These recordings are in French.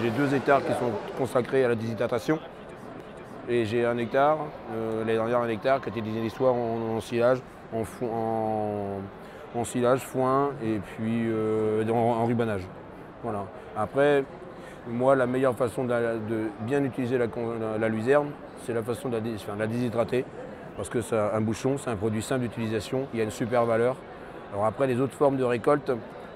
J'ai 2 hectares qui sont consacrés à la déshydratation. Et j'ai 1 hectare, l'année dernière 1 hectare qui a été l'histoire en silage, en silage, foin et puis en rubanage. Voilà. Après, moi, la meilleure façon de bien utiliser la luzerne, c'est la façon de la déshydrater. Parce que c'est un bouchon, c'est un produit simple d'utilisation, il y a une super valeur. Alors après, les autres formes de récolte,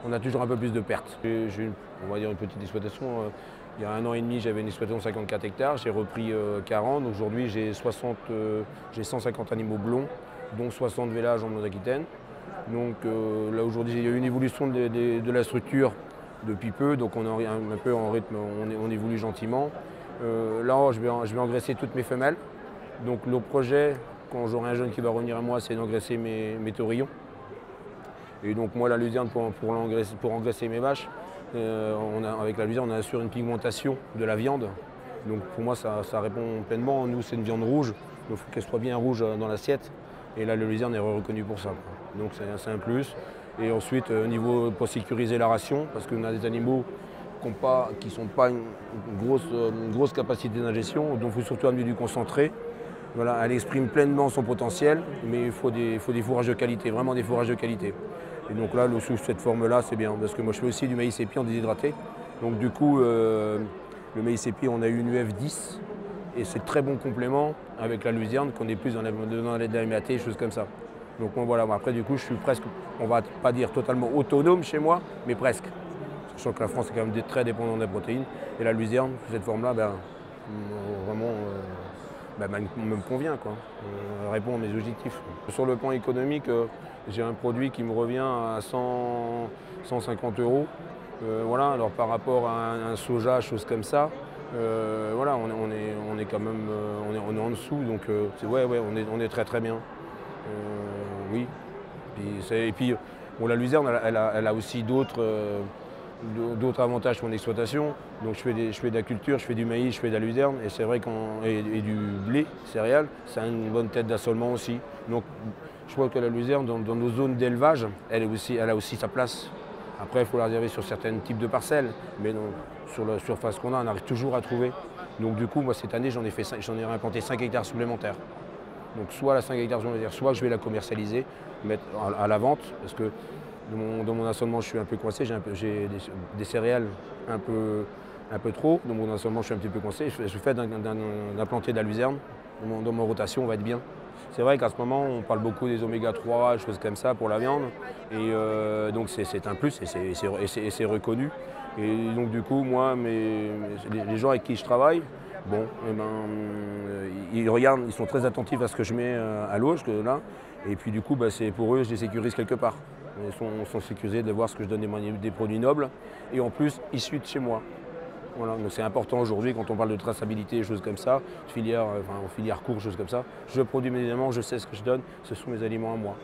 on a toujours un peu plus de pertes. J'ai on va dire une petite exploitation. Il y a 1 an et demi, j'avais une exploitation de 54 hectares, j'ai repris 40. Aujourd'hui, j'ai 150 animaux blonds, dont 60 vélages en Meuse-Aquitaine. Donc là, aujourd'hui, il y a eu une évolution de la structure depuis peu, donc on est un peu en rythme, on évolue gentiment. Là, je vais engraisser toutes mes femelles. Donc le projet, quand j'aurai un jeune qui va revenir à moi, c'est d'engraisser mes taurillons. Et donc moi, la luzerne, pour engraisser mes vaches, avec la luzerne, on assure une pigmentation de la viande. Donc pour moi, ça répond pleinement. Nous, c'est une viande rouge, donc il faut qu'elle soit bien rouge dans l'assiette. Et là, la luzerne est reconnue pour ça. Donc c'est un plus. Et ensuite, au niveau pour sécuriser la ration, parce qu'on a des animaux qui ne sont pas une grosse capacité d'ingestion, donc il faut surtout amener du concentré. Voilà, elle exprime pleinement son potentiel, mais il faut des fourrages de qualité, vraiment des fourrages de qualité. Et donc là, sous cette forme-là, c'est bien, parce que moi je fais aussi du maïs épi en déshydraté. Donc du coup, le maïs épi, on a eu une UF10, et c'est très bon complément avec la luzerne, qu'on est plus dans les MAT, des choses comme ça. Donc voilà, après du coup, je suis presque, on va pas dire totalement autonome chez moi, mais presque. Sachant que la France est quand même très dépendante des protéines, et la luzerne, sous cette forme-là, vraiment... me convient, quoi. Répond à mes objectifs. Sur le plan économique, j'ai un produit qui me revient à 150 €. Voilà, alors par rapport à un soja, chose comme ça, voilà, on est quand même on est en dessous, donc ouais, on est très très bien. Oui. Et puis bon, la luzerne, elle a aussi d'autres avantages pour mon exploitation. Donc je fais de la culture, je fais du maïs, je fais de la luzerne, et c'est vrai et du blé, céréales, c'est une bonne tête d'assolement aussi. Donc je crois que la luzerne, dans nos zones d'élevage, elle a aussi sa place. Après, il faut la réserver sur certains types de parcelles, mais non, sur la surface qu'on a, on arrive toujours à trouver. Donc du coup, moi cette année, j'en ai implanté 5 hectares supplémentaires. Donc soit la 5 hectares supplémentaires, soit je vais la commercialiser, mettre à la vente, parce que dans mon assolement, je suis un peu coincé, j'ai des céréales un peu trop. Dans mon assolement, je suis un petit peu coincé. Je fais d'implanter de la luzerne. Dans ma rotation, on va être bien. C'est vrai qu'à ce moment, on parle beaucoup des oméga 3, des choses comme ça pour la viande. Et donc c'est un plus, et c'est reconnu. Et donc du coup, moi, les gens avec qui je travaille, bon, ils regardent, ils sont très attentifs à ce que je mets à l'eau, là. Et puis du coup, c'est pour eux, je les sécurise quelque part. Ils sont sécurisés de voir ce que je donne des produits nobles, et en plus issus de chez moi. Voilà, donc c'est important aujourd'hui quand on parle de traçabilité, choses comme ça, filière courte, choses comme ça. Je produis mes aliments, je sais ce que je donne, ce sont mes aliments à moi.